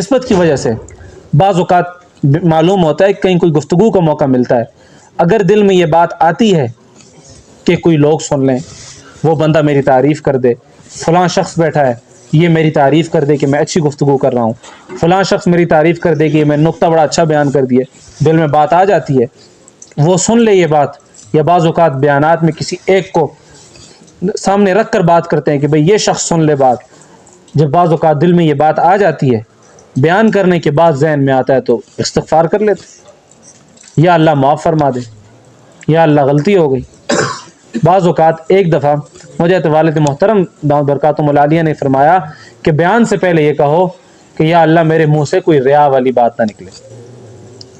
نسبت کی وجہ سے بعض اوقات معلوم ہوتا ہے کہ کہیں کوئی گفتگو کا موقع ملتا ہے، اگر دل میں یہ بات آتی ہے کہ کوئی لوگ سن لیں، وہ بندہ میری تعریف کر دے، فلاں شخص بیٹھا ہے یہ میری تعریف کر دے کہ میں اچھی گفتگو کر رہا ہوں، فلاں شخص میری تعریف کر دے کہ میں نقطہ بڑا اچھا بیان کر دیے، دل میں بات آ جاتی ہے، وہ سن لے یہ بات، یا بعض اوقات بیانات میں کسی ایک کو سامنے رکھ کر بات کرتے ہیں کہ بھئی یہ شخص سن لے بات، جب بعض اوقات دل میں یہ بات آ جاتی ہے، بیان کرنے کے بعد ذہن میں آتا ہے تو استغفار کر لیتے، یا اللہ معاف فرما دے، یا اللہ غلطی ہو گئی۔ بعض اوقات ایک دفعہ مجھے تو والد محترم دامت برکاتہم العالیہ نے فرمایا کہ بیان سے پہلے یہ کہو کہ یا اللہ میرے منہ سے کوئی ریا والی بات نہ نکلے،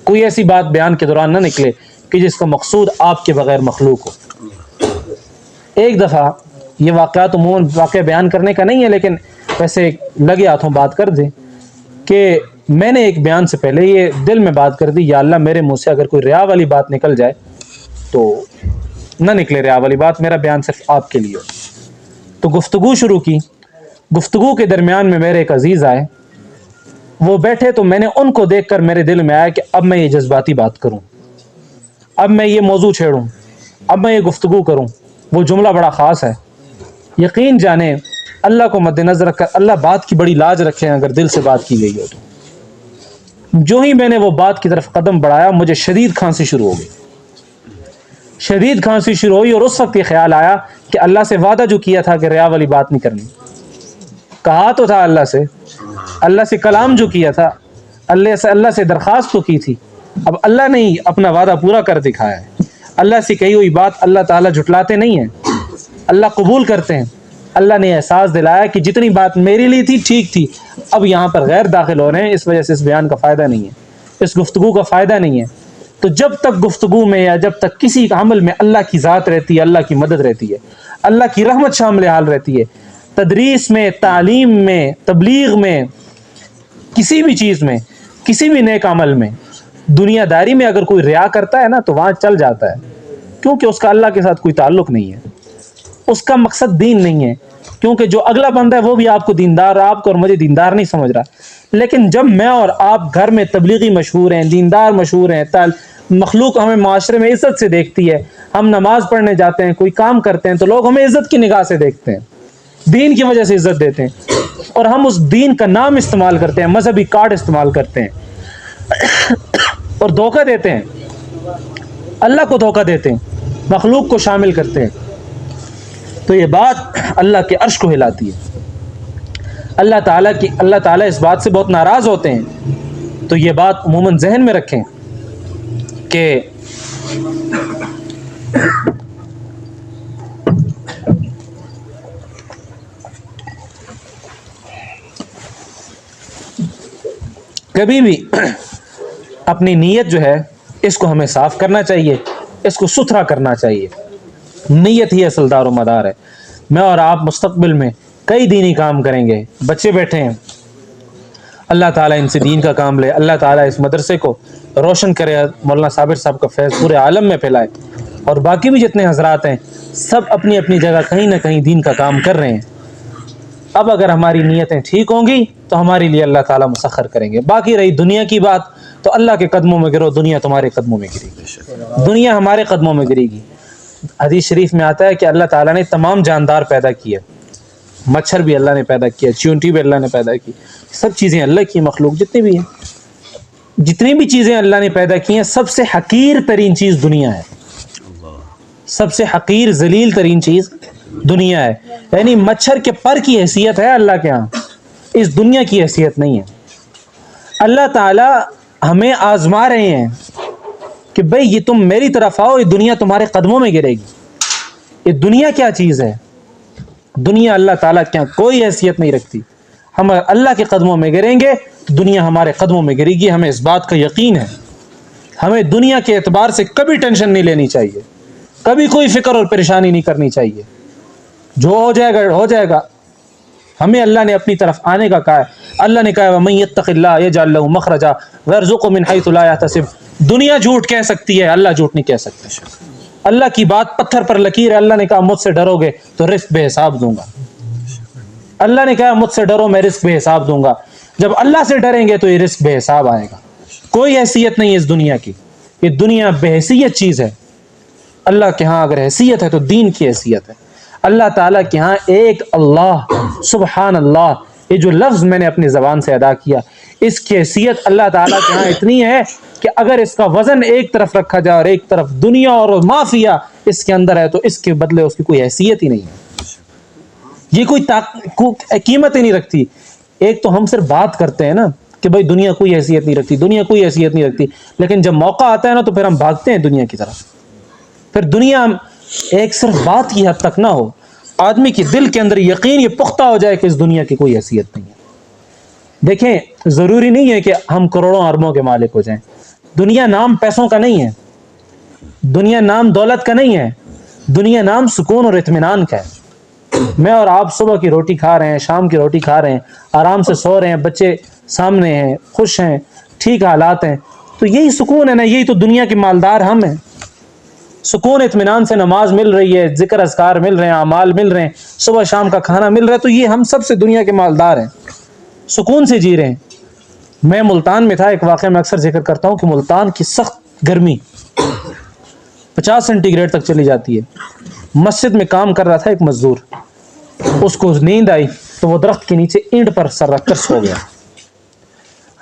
کوئی ایسی بات بیان کے دوران نہ نکلے کہ جس کا مقصود آپ کے بغیر مخلوق ہو۔ ایک دفعہ یہ واقعات عموماً واقعہ بیان کرنے کا نہیں ہے، لیکن ویسے لگے ہاتھوں بات کر دیں کہ میں نے ایک بیان سے پہلے یہ دل میں بات کر دی، یا اللہ میرے منہ سے اگر کوئی ریا والی بات نکل جائے تو نہ نکلے ریا والی بات، میرا بیان صرف آپ کے لیے ہو۔ تو گفتگو شروع کی، گفتگو کے درمیان میں میرے ایک عزیز آئے، وہ بیٹھے تو میں نے ان کو دیکھ کر میرے دل میں آیا کہ اب میں یہ جذباتی بات کروں، اب میں یہ موضوع چھیڑوں، اب میں یہ گفتگو کروں۔ وہ جملہ بڑا خاص ہے، یقین جانیں اللہ کو مد نظر رکھ کر اللہ بات کی بڑی لاج رکھے ہیں اگر دل سے بات کی گئی ہو تو۔ جو ہی میں نے وہ بات کی طرف قدم بڑھایا مجھے شدید کھانسی شروع ہو گئی، شدید کھانسی شروع ہوئی، اور اس وقت یہ خیال آیا کہ اللہ سے وعدہ جو کیا تھا کہ ریا والی بات نہیں کرنی، کہا تو تھا اللہ سے کلام جو کیا تھا، اللہ سے درخواست تو کی تھی، اب اللہ نے اپنا وعدہ پورا کر دکھایا ہے۔ اللہ سے کہی ہوئی بات اللہ تعالیٰ جھٹلاتے نہیں ہیں، اللہ قبول کرتے ہیں۔ اللہ نے احساس دلایا کہ جتنی بات میرے لیے تھی ٹھیک تھی، اب یہاں پر غیر داخل ہو رہے ہیں، اس وجہ سے اس بیان کا فائدہ نہیں ہے، اس گفتگو کا فائدہ نہیں ہے۔ تو جب تک گفتگو میں یا جب تک کسی عمل میں اللہ کی ذات رہتی ہے، اللہ کی مدد رہتی ہے، اللہ کی رحمت شامل حال رہتی ہے، تدریس میں، تعلیم میں، تبلیغ میں، کسی بھی چیز میں، کسی بھی نیک عمل میں، دنیا داری میں اگر کوئی ریا کرتا ہے نا تو وہاں چل جاتا ہے، کیونکہ اس کا اللہ کے ساتھ کوئی تعلق نہیں ہے، اس کا مقصد دین نہیں ہے، کیونکہ جو اگلا بندہ ہے وہ بھی آپ کو دیندار، آپ کو اور مجھے دیندار نہیں سمجھ رہا۔ لیکن جب میں اور آپ گھر میں تبلیغی مشہور ہیں، دیندار مشہور ہیں، مخلوق ہمیں معاشرے میں عزت سے دیکھتی ہے، ہم نماز پڑھنے جاتے ہیں، کوئی کام کرتے ہیں تو لوگ ہمیں عزت کی نگاہ سے دیکھتے ہیں، دین کی وجہ سے عزت دیتے ہیں، اور ہم اس دین کا نام استعمال کرتے ہیں، مذہبی کارڈ استعمال کرتے ہیں اور دھوکہ دیتے ہیں، اللہ کو دھوکہ دیتے ہیں، مخلوق کو شامل کرتے ہیں، تو یہ بات اللہ کے عرش کو ہلاتی ہے۔ اللہ تعالیٰ اس بات سے بہت ناراض ہوتے ہیں۔ تو یہ بات عموماً ذہن میں رکھیں کہ کبھی بھی اپنی نیت جو ہے اس کو ہمیں صاف کرنا چاہیے، اس کو ستھرا کرنا چاہیے، نیت ہی اصل دار و مدار ہے۔ میں اور آپ مستقبل میں کئی دینی کام کریں گے، بچے بیٹھے ہیں، اللہ تعالیٰ ان سے دین کا کام لے، اللہ تعالیٰ اس مدرسے کو روشن کرے، مولانا صابر صاحب کا فیض پورے عالم میں پھیلائے، اور باقی بھی جتنے حضرات ہیں سب اپنی اپنی جگہ کہیں نہ کہیں دین کا کام کر رہے ہیں۔ اب اگر ہماری نیتیں ٹھیک ہوں گی تو ہمارے لیے اللہ تعالیٰ مسخر کریں گے۔ باقی رہی دنیا کی بات تو اللہ کے قدموں میں گرو، دنیا تمہارے قدموں میں گرے گی، دنیا ہمارے قدموں میں گرے گی۔ حدیث شریف میں آتا ہے کہ اللہ تعالیٰ نے تمام جاندار پیدا کیے، مچھر بھی اللہ نے پیدا کیا، چیونٹی بھی اللہ نے پیدا کی، سب چیزیں اللہ کی مخلوق جتنی بھی ہیں، جتنی بھی چیزیں اللہ نے پیدا کی ہیں، سب سے حقیر ترین چیز دنیا ہے، سب سے حقیر ذلیل ترین چیز دنیا ہے، یعنی مچھر کے پر کی حیثیت ہے اللہ کے ہاں، اس دنیا کی حیثیت نہیں ہے۔ اللہ تعالیٰ ہمیں آزما رہے ہیں کہ بھئی یہ تم میری طرف آؤ، یہ دنیا تمہارے قدموں میں گرے گی۔ یہ دنیا کیا چیز ہے؟ دنیا اللہ تعالیٰ کیا کوئی حیثیت نہیں رکھتی۔ ہم اللہ کے قدموں میں گریں گے تو دنیا ہمارے قدموں میں گرے گی، ہمیں اس بات کا یقین ہے۔ ہمیں دنیا کے اعتبار سے کبھی ٹینشن نہیں لینی چاہیے، کبھی کوئی فکر اور پریشانی نہیں کرنی چاہیے، جو ہو جائے گا ہو جائے گا۔ ہمیں اللہ نے اپنی طرف آنے کا کہا ہے، اللہ نے کہا ہے وَمَن يَتَّقِ اللَّهَ يَجْعَل لَّهُ مَخْرَجًا وَيَرْزُقْهُ مِنْ حَيْثُ لَا يَحْتَسِبُ۔ دنیا جھوٹ کہہ سکتی ہے، اللہ جھوٹ نہیں کہہ سکتا۔ اللہ کی بات پتھر پر لکیر ہے، اللہ نے کہا مجھ سے ڈرو گے تو رزق بے حساب دوں گا، اللہ نے کہا مجھ سے ڈرو میں رزق بے حساب دوں گا۔ جب اللہ سے ڈریں گے تو یہ رزق بے حساب آئے گا. کوئی حیثیت نہیں ہے اس دنیا کی, یہ دنیا بے حیثیت چیز ہے. اللہ کے ہاں اگر حیثیت ہے تو دین کی حیثیت ہے. اللہ تعالیٰ کے ہاں ایک اللہ, سبحان اللہ, یہ جو لفظ میں نے اپنی زبان سے ادا کیا, اس کی حیثیت اللہ تعالیٰ کے ہاں اتنی ہے کہ اگر اس کا وزن ایک طرف رکھا جائے اور ایک طرف دنیا اور مافیا اس کے اندر ہے تو اس کے بدلے اس کی کوئی حیثیت ہی نہیں ہے. یہ کوئی قیمت ہی نہیں رکھتی. ایک تو ہم صرف بات کرتے ہیں نا کہ بھائی دنیا کوئی حیثیت نہیں رکھتی, دنیا کوئی حیثیت نہیں رکھتی, لیکن جب موقع آتا ہے نا تو پھر ہم بھاگتے ہیں دنیا کی طرف. پھر دنیا ایک صرف بات کی حد تک نہ ہو, آدمی کے دل کے اندر یقین یہ پختہ ہو جائے کہ اس دنیا کی کوئی حیثیت نہیں ہے. دیکھیں ضروری نہیں ہے کہ ہم کروڑوں اربوں کے مالک ہو جائیں. دنیا نام پیسوں کا نہیں ہے, دنیا نام دولت کا نہیں ہے, دنیا نام سکون اور اطمینان کا ہے. میں اور آپ صبح کی روٹی کھا رہے ہیں, شام کی روٹی کھا رہے ہیں, آرام سے سو رہے ہیں, بچے سامنے ہیں, خوش ہیں, ٹھیک حالات ہیں, تو یہی سکون ہے نا. یہی تو دنیا کے مالدار ہم ہیں. سکون اطمینان سے نماز مل رہی ہے, ذکر اذکار مل رہے ہیں, اعمال مل رہے ہیں, صبح شام کا کھانا مل رہا ہے, تو یہ ہم سب سے دنیا کے مالدار ہیں, سکون سے جی رہے ہیں. میں ملتان میں تھا, ایک واقعہ میں اکثر ذکر کرتا ہوں کہ ملتان کی سخت گرمی 50 سینٹی گریڈ تک چلی جاتی ہے. مسجد میں کام کر رہا تھا ایک مزدور, اس کو نیند آئی تو وہ درخت کے نیچے اینٹ پر سر رکھ کر سو گیا.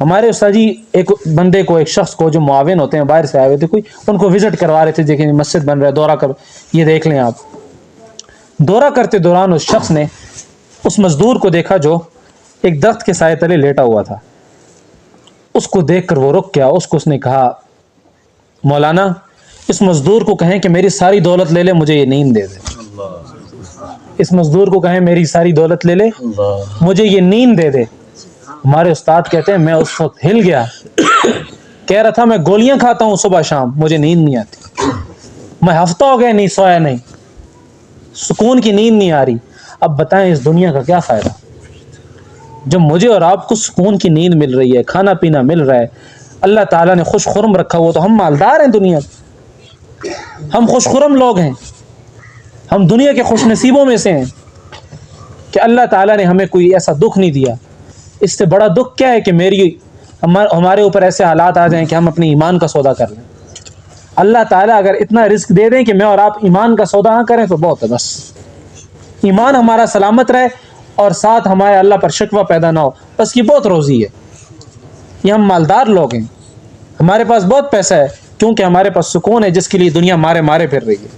ہمارے استاد جی ایک بندے کو, ایک شخص کو, جو معاون ہوتے ہیں باہر سے آئے ہوئے تھے, کوئی ان کو وزٹ کروا رہے تھے, دیکھیں مسجد بن رہا ہے, دورہ کر, یہ دیکھ لیں آپ. دورہ کرتے دوران اس شخص نے اس مزدور کو دیکھا جو ایک درخت کے سائے تلے لیٹا ہوا تھا. اس کو دیکھ کر وہ رک گیا. اس نے کہا, مولانا اس مزدور کو کہیں کہ میری ساری دولت لے لے, مجھے یہ نیند دے دے. اس مزدور کو کہیں میری ساری دولت لے لے, مجھے یہ نیند دے دے. ہمارے استاد کہتے ہیں میں اس وقت ہل گیا, کہہ رہا تھا میں گولیاں کھاتا ہوں صبح شام, مجھے نیند نہیں آتی. میں ہفتہ ہو گیا نہیں سویا, نہیں سکون کی نیند نہیں آ رہی. اب بتائیں اس دنیا کا کیا فائدہ جب مجھے اور آپ کو سکون کی نیند مل رہی ہے, کھانا پینا مل رہا ہے, اللہ تعالیٰ نے خوش خرم رکھا ہوا, تو ہم مالدار ہیں دنیا, ہم خوش خرم لوگ ہیں, ہم دنیا کے خوش نصیبوں میں سے ہیں کہ اللہ تعالیٰ نے ہمیں کوئی ایسا دکھ نہیں دیا. اس سے بڑا دکھ کیا ہے کہ ہمارے اوپر ایسے حالات آ جائیں کہ ہم اپنے ایمان کا سودا کر لیں. اللہ تعالیٰ اگر اتنا رزق دے دیں کہ میں اور آپ ایمان کا سودا نہ کریں تو بہت ہے. بس ایمان ہمارا سلامت رہے اور ساتھ ہمارے اللہ پر شکوہ پیدا نہ ہو, بس یہ بہت روزی ہے. یہ ہم مالدار لوگ ہیں, ہمارے پاس بہت پیسہ ہے کیونکہ ہمارے پاس سکون ہے, جس کے لیے دنیا مارے پھر رہی ہے.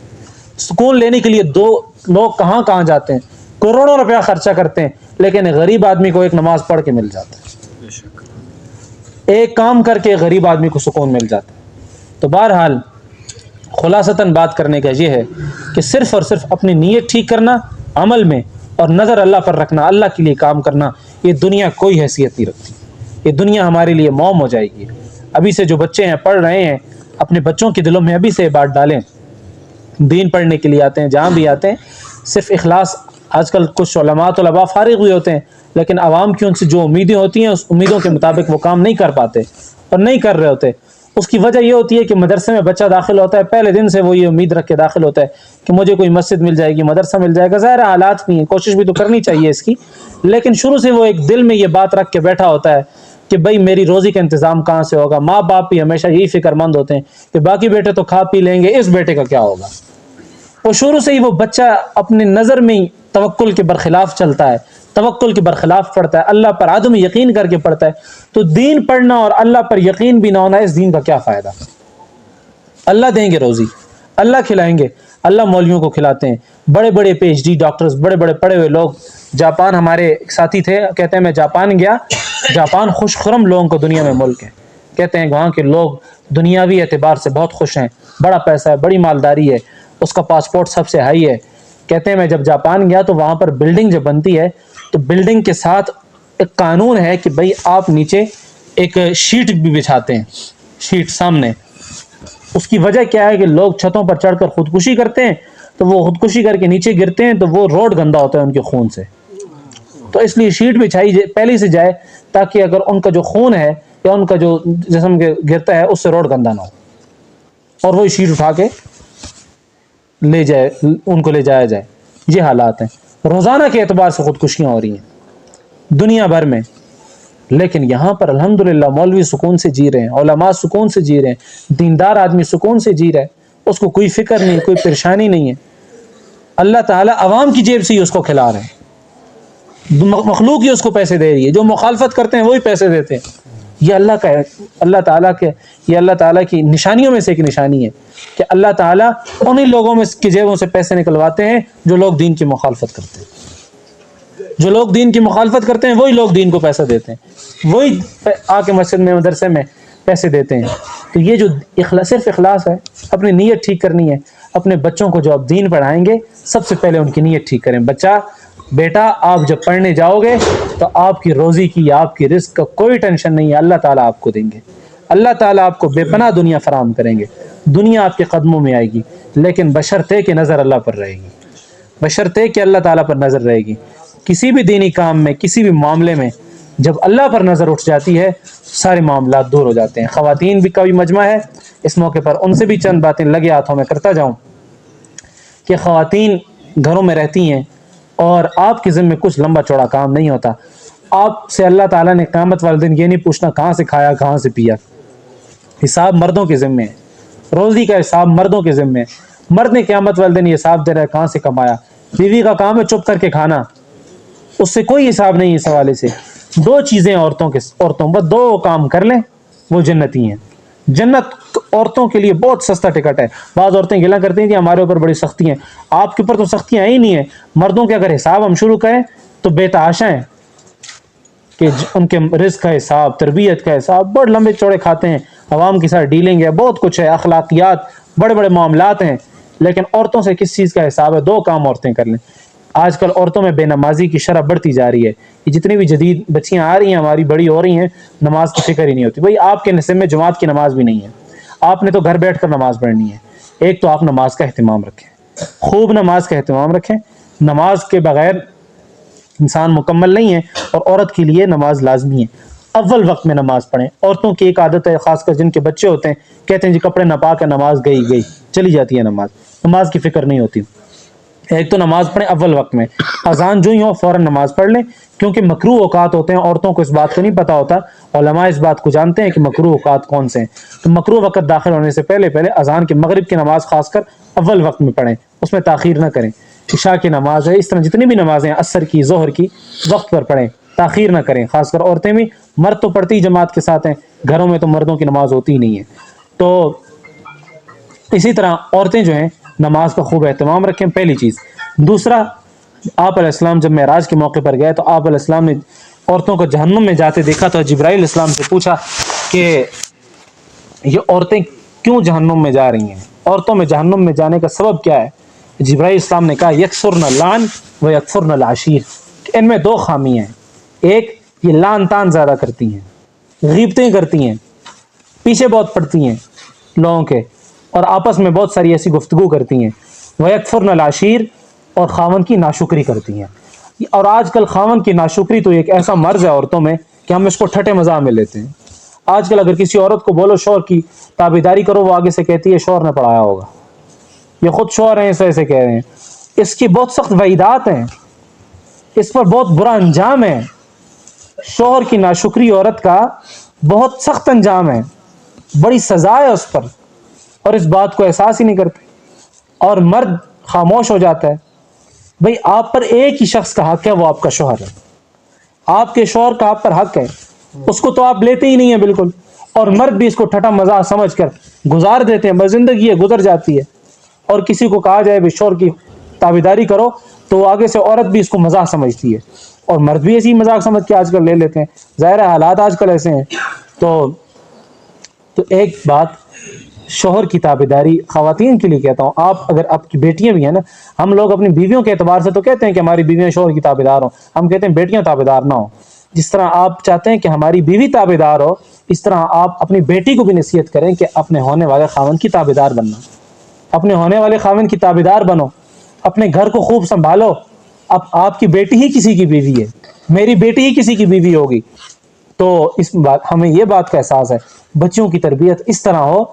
سکون لینے کے لیے دو لوگ کہاں جاتے ہیں, کروڑوں روپیہ خرچہ کرتے ہیں, لیکن غریب آدمی کو ایک نماز پڑھ کے مل جاتا ہے, ایک کام کر کے غریب آدمی کو سکون مل جاتا ہے. تو بہرحال خلاصتاً بات کرنے کا یہ ہے کہ صرف اور صرف اپنی نیت ٹھیک کرنا عمل میں, اور نظر اللہ پر رکھنا, اللہ کے لیے کام کرنا, یہ دنیا کوئی حیثیت نہیں رکھتی. یہ دنیا ہمارے لیے موم ہو جائے گی. ابھی سے جو بچے ہیں پڑھ رہے ہیں, اپنے بچوں کے دلوں میں ابھی سے بات ڈالیں. دین پڑھنے کے لیے آتے ہیں, جہاں بھی آتے ہیں صرف اخلاص. آج کل کچھ علماء طلباء فارغ ہوئے ہوتے ہیں, لیکن عوام کی ان سے جو امیدیں ہوتی ہیں اس امیدوں کے مطابق وہ کام نہیں کر پاتے اور نہیں کر رہے ہوتے. اس کی وجہ یہ ہوتی ہے کہ مدرسے میں بچہ داخل ہوتا ہے, پہلے دن سے وہ یہ امید رکھ کے داخل ہوتا ہے کہ مجھے کوئی مسجد مل جائے گی, مدرسہ مل جائے گا. ظاہر حالات بھی ہیں, کوشش بھی تو کرنی چاہیے اس کی, لیکن شروع سے وہ ایک دل میں یہ بات رکھ کے بیٹھا ہوتا ہے کہ بھائی میری روزی کا انتظام کہاں سے ہوگا. ماں باپ بھی ہمیشہ یہی فکر مند ہوتے ہیں کہ باقی بیٹے تو کھا پی لیں گے, اس بیٹے کا کیا ہوگا. وہ شروع سے ہی وہ بچہ اپنے نظر میں توکل کے برخلاف چلتا ہے, توکل کے برخلاف پڑھتا ہے, اللہ پر عدم یقین کر کے پڑھتا ہے. تو دین پڑھنا اور اللہ پر یقین بھی نہ ہونا, اس دین کا کیا فائدہ. اللہ دیں گے روزی, اللہ کھلائیں گے, اللہ مولویوں کو کھلاتے ہیں. بڑے بڑے پی ایچ ڈی ڈاکٹرز, بڑے بڑے پڑھے ہوئے لوگ. جاپان, ہمارے ایک ساتھی تھے, کہتے ہیں میں جاپان گیا, جاپان خوش خرم لوگوں کو دنیا میں ملک ہے. کہتے ہیں وہاں کے لوگ دنیاوی اعتبار سے بہت خوش ہیں, بڑا پیسہ ہے, بڑی مالداری ہے, اس کا پاسپورٹ سب سے ہائی ہے. کہتے ہیں میں جب جاپان گیا تو وہاں پر بلڈنگ جب بنتی ہے تو بلڈنگ کے ساتھ ایک قانون ہے کہ بھئی آپ نیچے ایک شیٹ بھی بچھاتے ہیں, شیٹ سامنے. اس کی وجہ کیا ہے کہ لوگ چھتوں پر چڑھ کر خودکشی کرتے ہیں, تو وہ خودکشی کر کے نیچے گرتے ہیں تو وہ روڈ گندا ہوتا ہے ان کے خون سے. تو اس لیے شیٹ بچھائی پہلے سے جائے تاکہ اگر ان کا جو خون ہے یا ان کا جو جسم گرتا ہے اس سے روڈ گندا نہ ہو, اور وہی شیٹ اٹھا کے لے جائے, ان کو لے جایا جائے. یہ حالات ہیں. روزانہ کے اعتبار سے خودکشیاں ہو رہی ہیں دنیا بھر میں. لیکن یہاں پر الحمدللہ مولوی سکون سے جی رہے ہیں، علماء سکون سے جی رہے ہیں، دیندار آدمی سکون سے جی رہا ہے، اس کو کوئی فکر نہیں، کوئی پریشانی نہیں ہے۔ اللہ تعالیٰ عوام کی جیب سے ہی اس کو کھلا رہے ہیں، مخلوق ہی اس کو پیسے دے رہی ہے، جو مخالفت کرتے ہیں وہی پیسے دیتے ہیں۔ یہ اللہ تعالیٰ کی نشانیوں میں سے ایک نشانی ہے کہ اللہ تعالیٰ انہی لوگوں میں کی جیبوں سے پیسے نکلواتے ہیں جو لوگ دین کی مخالفت کرتے ہیں۔ جو لوگ دین کی مخالفت کرتے ہیں وہی لوگ دین کو پیسہ دیتے ہیں، وہی آ کے مسجد میں مدرسے میں پیسے دیتے ہیں۔ تو یہ جو صرف اخلاص ہے، اپنی نیت ٹھیک کرنی ہے۔ اپنے بچوں کو جو آپ دین پڑھائیں گے سب سے پہلے ان کی نیت ٹھیک کریں۔ بیٹا آپ جب پڑھنے جاؤ گے تو آپ کی روزی کی یا آپ کی رزق کا کوئی ٹینشن نہیں ہے، اللہ تعالیٰ آپ کو دیں گے۔ اللہ تعالیٰ آپ کو بے پناہ دنیا فراہم کریں گے، دنیا آپ کے قدموں میں آئے گی، لیکن بشرطے کہ نظر اللہ پر رہے گی، بشرطے کہ اللہ تعالیٰ پر نظر رہے گی۔ کسی بھی دینی کام میں، کسی بھی معاملے میں جب اللہ پر نظر اٹھ جاتی ہے سارے معاملات دور ہو جاتے ہیں۔ خواتین بھی کا بھی مجمع ہے، اس موقع پر ان سے بھی چند باتیں لگے ہاتھوں میں کرتا جاؤں کہ خواتین گھروں میں رہتی ہیں اور آپ کے ذمہ کچھ لمبا چوڑا کام نہیں ہوتا۔ آپ سے اللہ تعالیٰ نے قیامت والے دن یہ نہیں پوچھنا کہاں سے کھایا کہاں سے پیا، حساب مردوں کے ذمہ ہے، روزی کا حساب مردوں کے ذمہ ہے۔ مرد نے قیامت والے دن یہ حساب دے رہا ہے کہاں سے کمایا، بیوی کا کام ہے چپ کر کے کھانا، اس سے کوئی حساب نہیں اس حوالے سے۔ دو چیزیں عورتوں بس دو کام کر لیں وہ جنتی ہیں۔ جنت عورتوں کے لیے بہت سستا ٹکٹ ہے۔ بعض عورتیں گلا کرتی ہیں کہ ہمارے اوپر بڑی سختی ہیں، آپ کے اوپر تو سختیاں ہی نہیں ہیں۔ مردوں کے اگر حساب ہم شروع کریں تو بے تحاشا ہیں کہ ان کے رزق کا حساب، تربیت کا حساب بڑے لمبے چوڑے کھاتے ہیں، عوام کے ساتھ ڈیلنگ ہے، بہت کچھ ہے، اخلاقیات، بڑے بڑے معاملات ہیں۔ لیکن عورتوں سے کس چیز کا حساب ہے؟ دو کام عورتیں کر لیں۔ آج کل عورتوں میں بے نمازی کی شرح بڑھتی جا رہی ہے۔ یہ جتنی بھی جدید بچیاں آ رہی ہیں ہماری بڑی ہو رہی ہیں، نماز کی فکر ہی نہیں ہوتی۔ بھائی آپ کے نصب میں جماعت کی نماز بھی نہیں ہے، آپ نے تو گھر بیٹھ کر نماز پڑھنی ہے۔ ایک تو آپ نماز کا اہتمام رکھیں، خوب نماز کا اہتمام رکھیں۔ نماز کے بغیر انسان مکمل نہیں ہے، اور عورت کے لیے نماز لازمی ہے۔ اول وقت میں نماز پڑھیں۔ عورتوں کی ایک عادت ہے، خاص کر جن کے بچے ہوتے ہیں، کہتے ہیں جی کپڑے ناپاک ہے، نماز گئی چلی جاتی ہے، نماز کی فکر نہیں ہوتی۔ ایک تو نماز پڑھیں اول وقت میں، اذان جو ہی ہو فوراً نماز پڑھ لیں، کیونکہ مکروہ اوقات ہوتے ہیں، عورتوں کو اس بات کو نہیں پتہ ہوتا، علماء اس بات کو جانتے ہیں کہ مکروہ اوقات کون سے ہیں۔ تو مکروہ وقت داخل ہونے سے پہلے اذان کی مغرب کی نماز خاص کر اول وقت میں پڑھیں، اس میں تاخیر نہ کریں۔ عشاء کی نماز ہے، اس طرح جتنی بھی نمازیں ہیں، عصر کی، ظہر کی، وقت پر پڑھیں، تاخیر نہ کریں۔ خاص کر عورتیں بھی، مرد تو پڑھتی ہی جماعت کے ساتھ ہیں، گھروں میں تو مردوں کی نماز ہوتی ہی نہیں ہے۔ تو اسی طرح عورتیں جو ہیں نماز کا خوب اہتمام رکھیں، پہلی چیز۔ دوسرا، آپ علیہ السلام جب معراج کے موقع پر گئے تو آپ علیہ السلام نے عورتوں کو جہنم میں جاتے دیکھا تو جبرائیل علیہ السلام سے پوچھا کہ یہ عورتیں کیوں جہنم میں جا رہی ہیں، عورتوں میں جہنم میں جانے کا سبب کیا ہے؟ جبرائیل علیہ السلام نے کہا یکفرن اللعن و یکفرن العشیر، ان میں دو خامیاں ہیں۔ ایک، یہ لعن تان زیادہ کرتی ہیں، غیبتیں کرتی ہیں، پیچھے بہت پڑتی ہیں لوگوں کے، اور آپس میں بہت ساری ایسی گفتگو کرتی ہیں۔ وَيَكْفُرْنَ الْعَشِيرَ، اور خاوند کی ناشکری کرتی ہیں۔ اور آج کل خاوند کی ناشکری تو ایک ایسا مرض ہے عورتوں میں کہ ہم اس کو ٹھٹے مزاح میں لیتے ہیں۔ آج کل اگر کسی عورت کو بولو شوہر کی تابعداری کرو، وہ آگے سے کہتی ہے شوہر نے پڑھایا ہوگا، یہ خود شوہر ہیں ایسے کہہ رہے ہیں۔ اس کی بہت سخت وعیدات ہیں، اس پر بہت برا انجام ہے۔ شوہر کی ناشکری عورت کا بہت سخت انجام ہے، بڑی سزا ہے اس پر، اور اس بات کو احساس ہی نہیں کرتے، اور مرد خاموش ہو جاتا ہے۔ بھئی آپ پر ایک ہی شخص کا حق ہے، وہ آپ کا شوہر ہے، آپ کے شوہر کا آپ پر حق ہے، اس کو تو آپ لیتے ہی نہیں ہیں بالکل، اور مرد بھی اس کو ٹھٹا مزاح سمجھ کر گزار دیتے ہیں، بس زندگی ہے گزر جاتی ہے۔ اور کسی کو کہا جائے بھی شوہر کی تابعداری کرو تو وہ آگے سے عورت بھی اس کو مزاح سمجھتی ہے، اور مرد بھی ایسی مزاح سمجھ کے آج کل لے لیتے ہیں۔ ظاہر حالات آج کل ایسے ہیں۔ تو ایک بات شوہر کی تابعداری خواتین کے لیے کہتا ہوں، آپ اگر آپ کی بیٹیاں بھی ہیں نا، ہم لوگ اپنی بیویوں کے اعتبار سے تو کہتے ہیں کہ ہماری بیویاں شوہر کی تابعدار ہوں، ہم کہتے ہیں بیٹیاں تابعدار نہ ہوں۔ جس طرح آپ چاہتے ہیں کہ ہماری بیوی تابعدار ہو، اس طرح آپ اپنی بیٹی کو بھی نصیحت کریں کہ اپنے ہونے والے خاوند کی تابعدار بننا، اپنے ہونے والے خاوند کی تابعدار بنو، اپنے گھر کو خوب سنبھالو۔ اب آپ کی بیٹی ہی کسی کی بیوی ہے، میری بیٹی ہی کسی کی بیوی ہوگی، تو اس بات ہمیں یہ بات کا احساس ہے۔ بچوں کی تربیت اس طرح ہو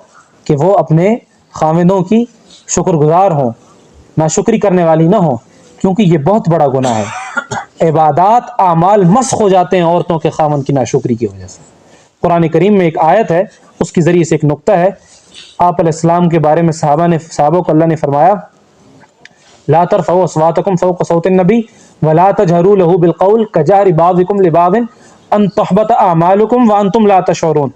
کہ وہ اپنے خاوندوں کی شکر گزار ہوں، ناشکری کرنے والی نہ ہوں، کیونکہ یہ بہت بڑا گناہ ہے۔ عبادات اعمال مسخ ہو جاتے ہیں عورتوں کے خاوند کی ناشکری کی وجہ سے۔ قرآن کریم میں ایک آیت ہے، اس کے ذریعے سے ایک نقطہ ہے۔ آپ علیہ السلام کے بارے میں صحابہ کو اللہ نے فرمایا لا ترفعوا اصواتکم فوق صوت النبی ولا تجهروا له بالقول كجهر بعضکم لبعض ان تحبط اعمالکم وانتم لا تشعرون۔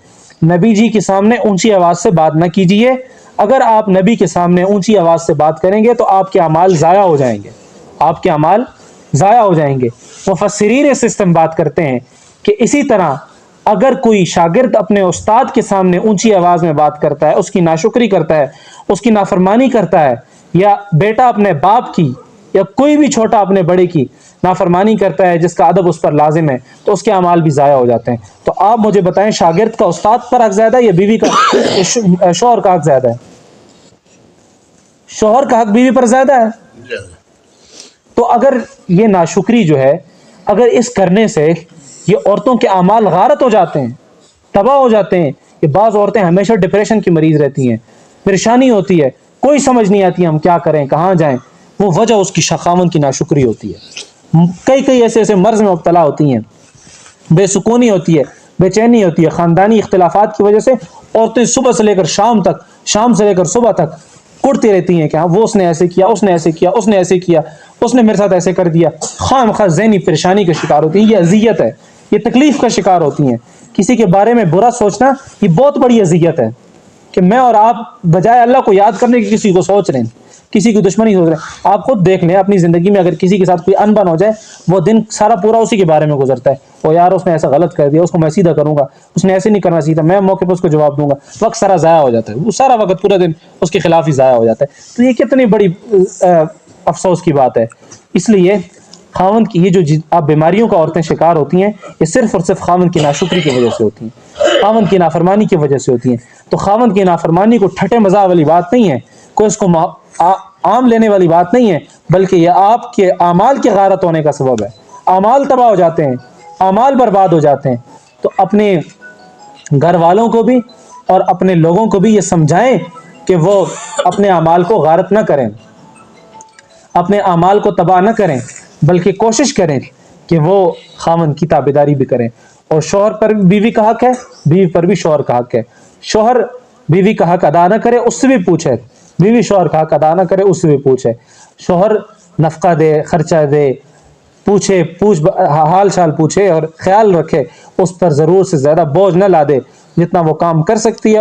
نبی جی کے سامنے اونچی آواز سے بات نہ کیجیے، اگر آپ نبی کے سامنے اونچی آواز سے بات کریں گے تو آپ کے اعمال ضائع ہو جائیں گے، آپ کے اعمال ضائع ہو جائیں گے۔ مفسرین اس سسٹم بات کرتے ہیں کہ اسی طرح اگر کوئی شاگرد اپنے استاد کے سامنے اونچی آواز میں بات کرتا ہے، اس کی ناشکری کرتا ہے، اس کی نافرمانی کرتا ہے، یا بیٹا اپنے باپ کی یا کوئی بھی چھوٹا اپنے بڑے کی نافرمانی کرتا ہے جس کا ادب اس پر لازم ہے، تو اس کے اعمال بھی ضائع ہو جاتے ہیں۔ تو آپ مجھے بتائیں شاگرد کا استاد پر حق زیادہ ہے یا بیوی کا شوہر کا حق زیادہ ہے؟ شوہر کا حق بیوی پر زیادہ ہے۔ تو اگر یہ ناشکری جو ہے، اگر اس کرنے سے یہ عورتوں کے اعمال غارت ہو جاتے ہیں، تباہ ہو جاتے ہیں، کہ بعض عورتیں ہمیشہ ڈپریشن کی مریض رہتی ہیں، پریشانی ہوتی ہے، کوئی سمجھ نہیں آتی ہم کیا کریں کہاں جائیں، وہ وجہ اس کی خاوند کی ناشکری ہوتی ہے۔ کئی ایسے مرض میں مبتلا ہوتی ہیں، بے سکونی ہوتی ہے، بے چینی ہوتی ہے، خاندانی اختلافات کی وجہ سے عورتیں صبح سے لے کر شام تک، شام سے لے کر صبح تک کڑتی رہتی ہیں کہ ہاں وہ اس نے ایسے کیا، اس نے ایسے کیا، اس نے ایسے کیا، اس نے میرے ساتھ ایسے کر دیا، خواہ مخواہ ذہنی پریشانی کا شکار ہوتی ہیں۔ یہ اذیت ہے، یہ تکلیف کا شکار ہوتی ہیں۔ کسی کے بارے میں برا سوچنا یہ بہت بڑی اذیت ہے، کہ میں اور آپ بجائے اللہ کو یاد کرنے کی کسی کو سوچ رہے ہیں، کسی کی دشمنی سوچ رہے ہیں۔ آپ خود دیکھ لیں اپنی زندگی میں، اگر کسی کے ساتھ کوئی انبن ہو جائے، وہ دن سارا پورا اسی کے بارے میں گزرتا ہے، وہ یار اس نے ایسا غلط کر دیا، اس کو میں سیدھا کروں گا، اس نے ایسے نہیں کرنا سیدھا، میں موقع پہ اس کو جواب دوں گا، وقت سارا ضائع ہو جاتا ہے، وہ سارا وقت پورا دن اس کے خلاف ہی ضائع ہو جاتا ہے۔ تو یہ کتنی بڑی افسوس کی بات ہے۔ اس لیے خاوند کی یہ جو آپ بیماریوں کا عورتیں شکار ہوتی ہیں، یہ صرف اور صرف خاوند کی ناشکری کی وجہ سے ہوتی ہیں، خاوند کی نافرمانی کی وجہ سے ہوتی ہیں۔ تو خاوند کی نافرمانی کو ٹھٹے مزاح والی بات نہیں ہے، کوئی اس کو عام لینے والی بات نہیں ہے، بلکہ یہ آپ کے اعمال کے غارت ہونے کا سبب ہے۔ اعمال تباہ ہو جاتے ہیں، اعمال برباد ہو جاتے ہیں۔ تو اپنے گھر والوں کو بھی اور اپنے لوگوں کو بھی یہ سمجھائیں کہ وہ اپنے اعمال کو غارت نہ کریں، اپنے اعمال کو تباہ نہ کریں، بلکہ کوشش کریں کہ وہ خاوند کی تابعداری بھی کریں۔ اور شوہر پر بیوی کا حق ہے، بیوی پر بھی شوہر کا حق ہے۔ شوہر بیوی کا حق ادا نہ کرے، اس سے بھی پوچھے، بیوی شوہر کا حق ادا نہ کرے، اس سے بھی پوچھے۔ شوہر نفقہ دے، خرچہ دے، حال چال پوچھے اور خیال رکھے، اس پر ضرور سے زیادہ بوجھ نہ لا دے، جتنا وہ کام کر سکتی ہے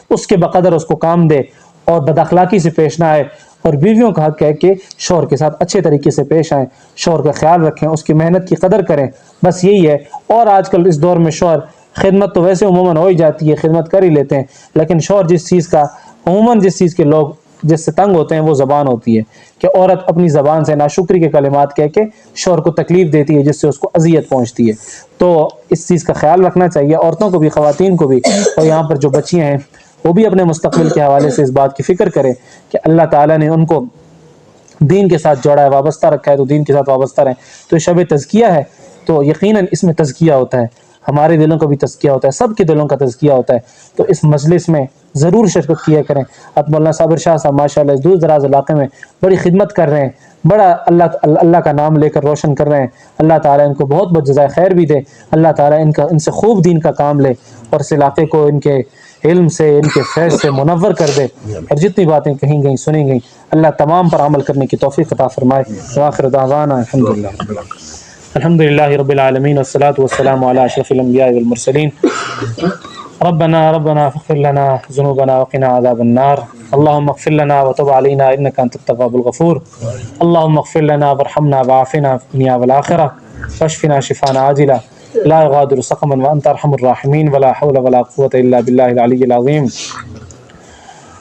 اس کے بقدر اس کو کام دے، اور بد اخلاقی سے پیش نہ آئے۔ اور بیویوں کا حق ہے کہ شوہر کے ساتھ اچھے طریقے سے پیش آئیں، شوہر کا خیال رکھیں، اس کی محنت کی قدر کریں، بس یہی ہے۔ اور آج کل اس دور میں شوہر خدمت تو ویسے عموماً ہو ہی جاتی ہے، خدمت کر ہی لیتے ہیں، لیکن شوہر جس چیز کے لوگ جس سے تنگ ہوتے ہیں وہ زبان ہوتی ہے، کہ عورت اپنی زبان سے ناشکری کے کلمات کہہ کے شوہر کو تکلیف دیتی ہے، جس سے اس کو اذیت پہنچتی ہے۔ تو اس چیز کا خیال رکھنا چاہیے، عورتوں کو بھی، خواتین کو بھی، اور یہاں پر جو بچیاں ہیں وہ بھی اپنے مستقبل کے حوالے سے اس بات کی فکر کریں کہ اللہ تعالیٰ نے ان کو دین کے ساتھ جوڑا ہے، وابستہ رکھا ہے، تو دین کے ساتھ وابستہ رہیں۔ تو شب تزکیہ ہے، تو یقیناً اس میں تزکیہ ہوتا ہے، ہمارے دلوں کا بھی تزکیہ ہوتا ہے، سب کے دلوں کا تزکیہ ہوتا ہے۔ تو اس مجلس میں ضرور شرکت کیا کریں۔ مولانا صابر شاہ صاحب ماشاءاللہ اس دور دراز علاقے میں بڑی خدمت کر رہے ہیں، بڑا اللہ کا نام لے کر روشن کر رہے ہیں۔ اللہ تعالیٰ ان کو بہت بہت جزائے خیر بھی دے، اللہ تعالیٰ ان سے خوب دین کا کام لے، اور اس علاقے کو ان کے علم سے، ان کے فیض سے منور کر دے، اور جتنی باتیں کہیں گئیں سنیں گئیں اللہ تمام پر عمل کرنے کی توفیق عطا فرمائے۔ وآخر دعوانا الحمدللہ رب العالمین، والصلاة والسلام علی اشرف الانبیاء والمرسلین۔ ربنا اغفر لنا ذنوبنا وقنا عذاب النار، اللهم اغفر لنا وتب علينا انك انت التواب الغفور، اللهم اغفر لنا وارحمنا وعافنا في الدنيا والآخرة، واشفنا شفاء عاجلا لا يغادر سقما وانت ارحم الراحمین، ولا حول ولا قوة الا باللہ العلی العظیم۔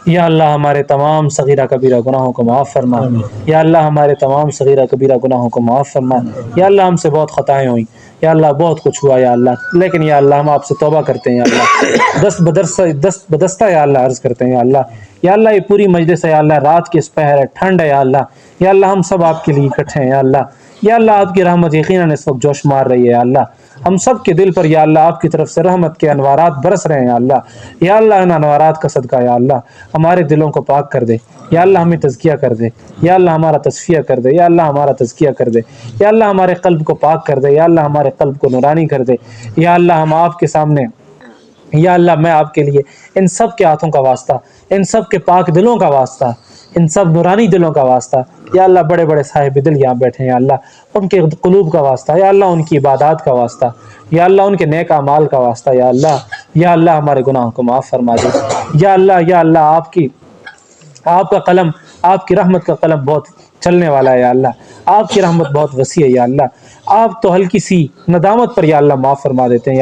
یا اللہ ہمارے تمام صغیرہ کبیرہ گناہوں کو معاف فرما، یا اللہ ہمارے تمام صغیرہ کبیرہ گناہوں کو معاف فرما۔ یا اللہ ہم سے بہت خطائیں ہوئیں، یا اللہ بہت کچھ ہوا یا اللہ، لیکن یا اللہ ہم آپ سے توبہ کرتے ہیں، یا اللہ دست بدستہ یا اللہ عرض کرتے ہیں، یا اللہ یہ پوری مجلس ہے یا اللہ، رات کی اس پہر ہے، ٹھنڈ ہے یا اللہ ہم سب آپ کے لیے اکٹھے ہیں یا اللہ آپ کی رحمت یقیناً اس وقت جوش مار رہی ہے یا اللہ، ہم سب کے دل پر یا اللہ آپ کی طرف سے رحمت کے انوارات برس رہے ہیں یا اللہ، یا اللہ ان انوارات کا صدقہ یا اللہ ہمارے دلوں کو پاک کر دے، یا اللہ ہمیں تزکیہ کر دے، یا اللہ ہمارا تصفیہ کر دے، یا اللہ ہمارا تزکیہ کر دے، یا اللہ ہمارے قلب کو پاک کر دے، یا اللہ ہمارے قلب کو نورانی کر دے، یا اللہ ہم آپ کے سامنے، یا اللہ میں آپ کے لیے ان سب کے ہاتھوں کا واسطہ، ان سب کے پاک دلوں کا واسطہ، ان سب نورانی دلوں کا واسطہ، یا اللہ بڑے بڑے صاحب دل یہاں بیٹھے ہیں یا اللہ ان کے قلوب کا واسطہ، یا اللہ ان کی عبادات کا واسطہ، یا اللہ ان کے نیک اعمال کا واسطہ، یا اللہ ہمارے گناہوں کو معاف فرما دے، یا اللہ آپ کا قلم، آپ کی رحمت کا قلم بہت چلنے والا ہے یا اللہ، آپ کی رحمت بہت وسیع ہے یا اللہ، آپ تو ہلکی سی ندامت پر یا اللہ معاف فرما دیتے ہیں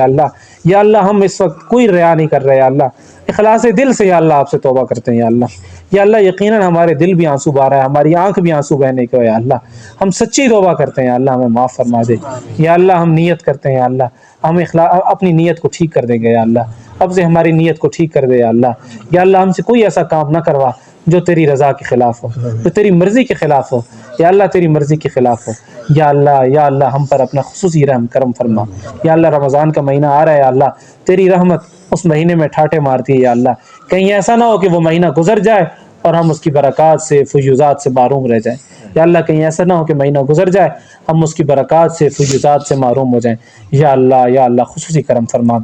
یا اللہ ہم اس وقت کوئی ریا نہیں کر رہے یا اللہ، اخلاص دل سے یا اللہ آپ سے توبہ کرتے ہیں یا اللہ یقیناً ہمارے دل بھی آنسو بہہ رہا ہے، ہماری آنکھ بھی آنسو بہنے کو یا اللہ، ہم سچی توبہ کرتے ہیں یا اللہ ہمیں معاف فرما دے، یا اللہ ہم نیت کرتے ہیں یا اللہ ہم اپنی نیت کو ٹھیک کر دیں گے یا اللہ، اب سے ہماری نیت کو ٹھیک کر دے یا اللہ ہم سے کوئی ایسا کام نہ کروا جو تیری رضا کے خلاف ہو، جو تیری مرضی کے خلاف ہو، یا اللہ تیری مرضی کے خلاف ہو، یا اللہ ہم پر اپنا خصوصی رحم کرم فرما، یا اللہ رمضان کا مہینہ آ رہا ہے یا اللہ تیری رحمت اس مہینے میں ٹھاٹے مارتی ہے یا اللہ، کہیں ایسا نہ ہو کہ وہ مہینہ گزر جائے اور ہم اس کی برکات سے فیوزات سے محروم رہ جائیں، یا اللہ کہیں ایسا نہ ہو کہ مہینہ گزر جائے ہم اس کی برکات سے فیوزات سے محروم ہو جائیں، یا اللہ خصوصی کرم فرما،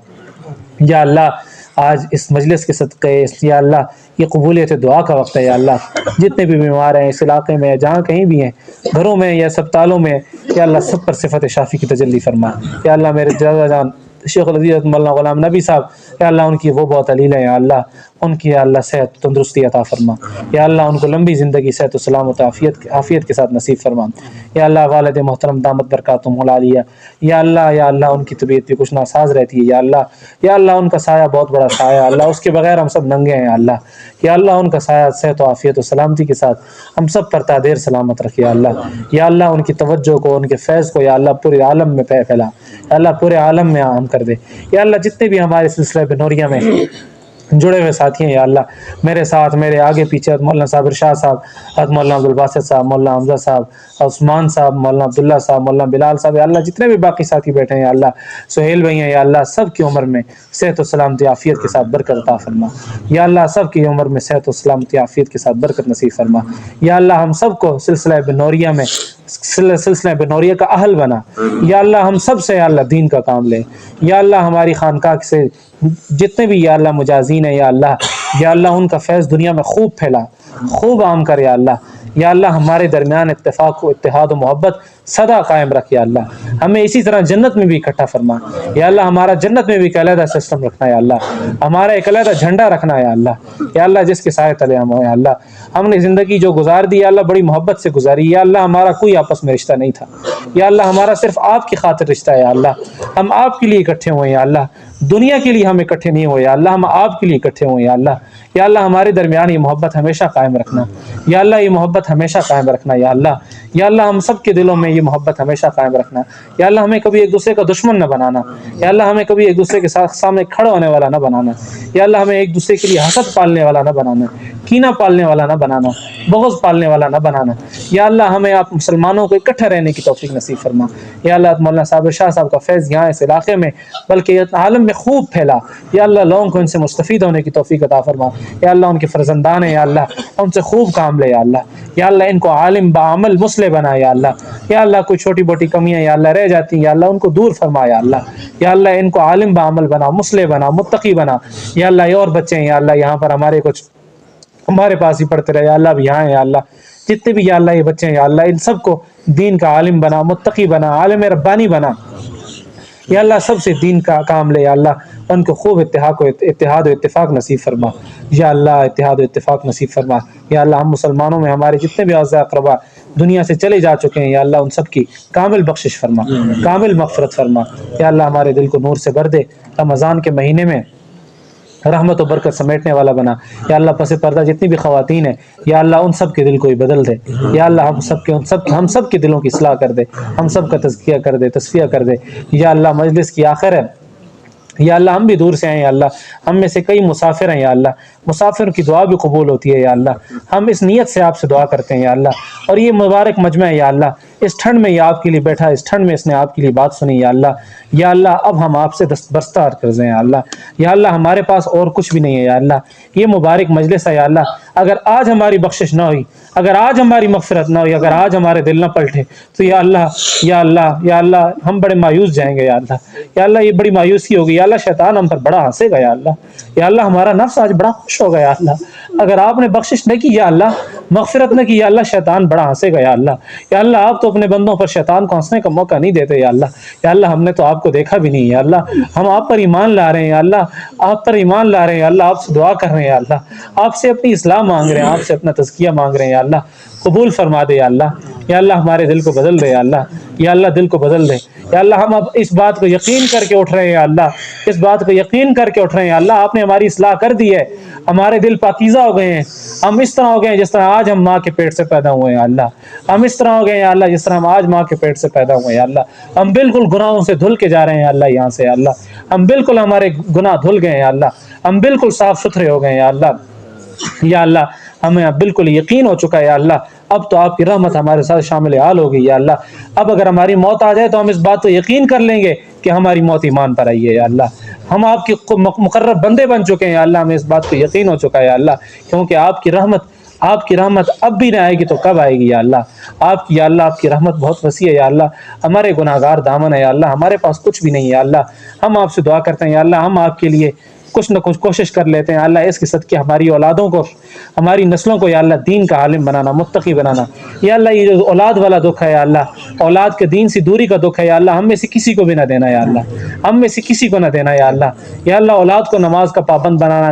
یا اللہ آج اس مجلس کے صدقے یا اللہ یہ قبولیت دعا کا وقت ہے یا اللہ، جتنے بھی بیمار ہیں اس علاقے میں جہاں کہیں بھی ہیں، گھروں میں یا اسپتالوں میں، یا اللہ سب پر صفت شافی کی تجلی فرما، یا اللہ میرے جاذا جان شیخ العزیز مولانا غلام نبی صاحب، یا اللہ ان کی وہ بہت علیل ہے یا اللہ ان کی یا اللہ صحت تندرستی عطا فرما، یا اللہ ان کو لمبی زندگی صحت و سلامت عافیت کے ساتھ نصیب فرما، یا اللہ والد محترم دامت برکاتہم العالیہ، یا اللہ ان کی طبیعت بھی کچھ ناساز رہتی ہے یا اللہ ان کا سایہ بہت بڑا سایہ، اللہ اس کے بغیر ہم سب ننگے ہیں یا اللہ ان کا سایہ صحت و عافیت و سلامتی کے ساتھ ہم سب پر تادیر سلامت رکھے یا اللہ ان کی توجہ کو، ان کے فیض کو یا اللہ پورے عالم میں پھیلا، یا اللہ پورے عالم میں عام کر دے، یا اللہ جتنے بھی ہمارے سلسلہ بنوریہ میں جڑے ہوئے ساتھی ہیں یا اللہ میرے ساتھ میرے آگے پیچھے مولانا صابر شاہ صاحب، مولانا عبدالباسط صاحب، مولانا حمزہ صاحب، عثمان صاحب، مولانا عبداللہ صاحب، مولانا بلال صاحب، یا اللہ جتنے بھی باقی ساتھی بیٹھے ہیں یا اللہ سہیل بھائی ہیں یا اللہ سب کی عمر میں صحت و سلامتی عافیت کے ساتھ برکت عطا فرما، یا اللہ سب کی عمر میں صحت و سلامتی عافیت کے ساتھ برکت نصیب فرما، یا اللہ ہم سب کو سلسلہ بنوریہ کا اہل بنا، یا اللہ ہم سب سے یا اللہ دین کا کام لیں، یا اللہ ہماری خانقاہ سے جتنے بھی یا اللہ مجازین ہیں یا اللہ ان کا فیض دنیا میں خوب پھیلا، خوب عام کر یا اللہ ہمارے درمیان اتفاق و اتحاد و محبت سدا قائم رکھ یا اللہ، ہمیں اسی طرح جنت میں بھی اکٹھا فرما، یا اللہ ہمارا جنت میں بھی ایک علیحدہ سسٹم رکھنا ہے یا اللہ، ہمارا ایک علیحدہ جھنڈا رکھنا ہے یا اللہ جس کے سائے تلے ہم ہو یا اللہ، ہم نے زندگی جو گزار دی یا اللہ بڑی محبت سے گزاری، یا اللہ ہمارا کوئی آپس میں رشتہ نہیں تھا یا اللہ ہمارا صرف آپ کی خاطر رشتہ ہے یا اللہ، ہم آپ کے لیے اکٹھے ہوئے یا اللہ، دنیا کے لیے ہم اکٹھے نہیں ہوئے یا اللہ، ہم آپ کے لیے اکٹھے ہوئے یا اللہ ہمارے درمیان یہ محبت ہمیشہ قائم رکھنا یا اللہ، یہ محبت ہمیشہ قائم رکھنا یا اللہ ہم سب کے دلوں میں یہ محبت ہمیشہ قائم رکھنا یا اللہ، ہمیں کبھی ایک دوسرے کا دشمن نہ بنانا یا اللہ، ہمیں کبھی ایک دوسرے کے سامنے کھڑا ہونے والا نہ بنانا یا اللہ، ہمیں ایک دوسرے کے لیے حسد پالنے والا نہ بنانا، کینہ پالنے والا نہ بنانا، بغض پالنے والا نہ بنانا یا اللہ، ہمیں آپ مسلمانوں کو اکٹھا رہنے کی توفیق نصیب فرما یا اللہ، مولانا صابر شاہ صاحب کا فیض یہاں اس علاقے میں بلکہ عالم میں خوب پھیلا یا اللہ، لوگوں کو ان سے مستفید ہونے کی توفیق عطا فرما یا اللہ، ان کے فرزندان ہیں یا اللہ ان سے خوب کام لے یا اللہ ان کو عالم بعمل مصلح بنا یا اللہ کوئی چھوٹی موٹی کمیاں یا اللہ رہ جاتی ہیں یا اللہ ان کو دور فرما یا اللہ ان کو عالم بعمل بنا، مصلح بنا، متقی بنا یا اللہ، یہ اور بچے ہیں یا اللہ یہاں پر ہمارے پاس ہی پڑھتے رہے یا اللہ، اب یہاں ہیں یا اللہ جتنے بھی یا اللہ یہ بچے ہیں یا اللہ ان سب کو دین کا عالم بنا، متقی بنا، عالم ربانی بنا یا اللہ، سب سے دین کا کام لے یا اللہ، ان کو خوب اتحاد و اتفاق نصیب فرما یا اللہ، اتحاد و اتفاق نصیب فرما یا اللہ، ہم مسلمانوں میں ہمارے جتنے بھی اعزاء اقربا دنیا سے چلے جا چکے ہیں یا اللہ ان سب کی کامل بخشش فرما، کامل مغفرت فرما یا اللہ، ہمارے دل کو نور سے بھر دے، رمضان کے مہینے میں رحمت و برکت سمیٹنے والا بنا یا اللہ، پس پردہ جتنی بھی خواتین ہیں یا اللہ ان سب کے دل کو ہی بدل دے یا اللہ، ہم سب کے دلوں کی اصلاح کر دے، ہم سب کا تزکیہ کر دے، تصفیہ کر دے یا اللہ، مجلس کی آخر ہے یا اللہ، ہم بھی دور سے ہیں یا اللہ، ہم میں سے کئی مسافر ہیں یا اللہ، مسافر کی دعا بھی قبول ہوتی ہے یا اللہ، ہم اس نیت سے آپ سے دعا کرتے ہیں یا اللہ، اور یہ مبارک مجمع ہے یا اللہ اس ٹھنڈ میں یہ آپ کے لیے بیٹھا, اس ٹھنڈ میں اس نے آپ کے لیے بات سنی یا اللہ اب ہم آپ سے دستبردار قرض ہیں یا اللہ ہمارے پاس اور کچھ بھی نہیں ہے یا اللہ. یہ مبارک مجلس ہے یا اللہ, اگر آج ہماری بخشش نہ ہوئی, اگر آج ہماری مغفرت نہ ہوئی, اگر آج ہمارے دل نہ پلٹے تو یا اللہ ہم بڑے مایوس جائیں گے یا اللہ یہ بڑی مایوسی ہوگی یا اللہ. شیطان ہم پر بڑا ہنسے گا یا اللہ ہمارا نفس آج بڑا خوش ہوگا یا اللہ. اگر آپ نے بخشش نہ کی یا اللہ, مغفرت نہ کی یا اللہ, شیطان بڑا ہنسے گا یا اللہ آپ تو اپنے بندوں پر شیطان کو ہنسنے کا موقع نہیں دیتے یا اللہ ہم نے تو آپ کو دیکھا بھی نہیں یا اللہ. ہم آپ پر ایمان لا رہے ہیں یا اللہ, آپ پر ایمان لا رہے ہیں یا اللہ, آپ سے دعا کر رہے ہیں یا اللہ, آپ سے اپنی اصلاح مانگ رہے ہیں, آپ سے اپنا تزکیہ مانگ رہے ہیں یا اللہ. قبول فرما دے یا اللہ ہمارے دل کو بدل دے یا اللہ دل کو بدل دے یا اللہ. ہم اب اس بات کو یقین کر کے اٹھ رہے ہیں یا اللہ, اس بات کو یقین کر کے اٹھ رہے ہیں یا اللہ, آپ نے ہماری اصلاح کر دی ہے, ہمارے دل پاکیزہ ہو گئے ہیں, ہم اس طرح ہو گئے ہیں جس طرح آج ہم ماں کے پیٹ سے پیدا ہوئے ہیں یا اللہ. ہم اس طرح ہو گئے ہیں یا اللہ جس طرح ہم آج ماں کے پیٹ سے پیدا ہوئے ہیں یا اللہ. ہم بالکل گناہوں سے دھل کے جا رہے ہیں یا اللہ یہاں سے یا اللہ. ہم بالکل ہمارے گناہ دھل گئے ہیں یا اللہ, ہم بالکل صاف ستھرے ہو گئے ہیں یا اللہ. ہمیں اب بالکل یقین ہو چکا ہے یا اللہ, اب تو آپ کی رحمت ہمارے ساتھ شامل حال ہوگی یا اللہ. اب اگر ہماری موت آ جائے تو ہم اس بات کو یقین کر لیں گے کہ ہماری موت ایمان پر آئی ہے یا اللہ. ہم آپ کے مقرب بندے بن چکے ہیں یا اللہ, ہمیں اس بات کو یقین ہو چکا ہے یا اللہ, کیونکہ آپ کی رحمت اب بھی نہ آئے گی تو کب آئے گی یا اللہ. آپ کی رحمت بہت وسیع ہے یا اللہ. ہمارے گناہگار دامن ہے یا اللہ, ہمارے پاس کچھ بھی نہیں ہے یا اللہ. ہم آپ سے دعا کرتے ہیں یا اللہ, ہم آپ کے لیے کچھ نہ کچھ کوشش کر لیتے ہیں اللہ. اس کے صدقے ہماری اولادوں کو, ہماری نسلوں کو یا اللہ دین کا عالم بنانا, متقی بنانا یا اللہ. یہ جو اولاد والا دکھ ہے یا اللہ, اولاد کے دین سے دوری کا دکھ ہے یا اللہ, ہم میں سے کسی کو بھی نہ دینا یا اللہ, ہم میں سے کسی کو نہ دینا یا اللہ. اولاد کو نماز کا پابند بنانا,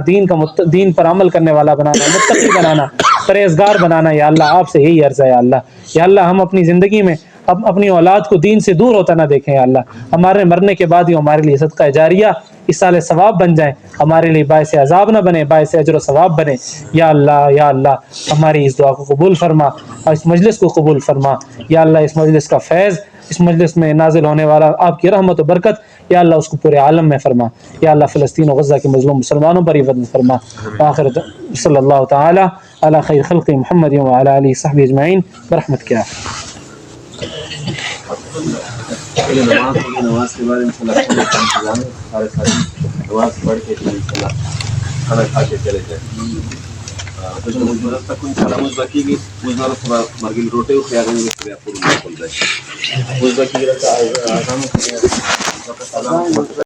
دین پر عمل کرنے والا بنانا, متقی بنانا, پرہیزگار بنانا یا اللہ. آپ سے یہی عرض ہے یا اللہ ہم اپنی زندگی میں اپنی اولاد کو دین سے دور ہوتا نہ دیکھیں یا اللہ. ہمارے مرنے کے بعد ہی ہمارے لیے صدقہ جاریہ ایصال ثواب بن جائیں, ہمارے لیے باعث عذاب نہ بنے, باعث اجر و ثواب بنے یا اللہ. ہماری اس دعا کو قبول فرما اور اس مجلس کو قبول فرما یا اللہ. اس مجلس کا فیض, اس مجلس میں نازل ہونے والا آپ کی رحمت و برکت یا اللہ, اس کو پورے عالم میں فرما یا اللہ. فلسطین و غزہ کے مظلوم مسلمانوں پر فضل فرما. آخر صلی اللہ تعالی علی خیر خلق محمد و علی آلہ صحبہ اجمعین برحمت کیا. نماز کے بارے میں نماز پڑھ کے کھانا کھا کے چلے جائیں. روٹے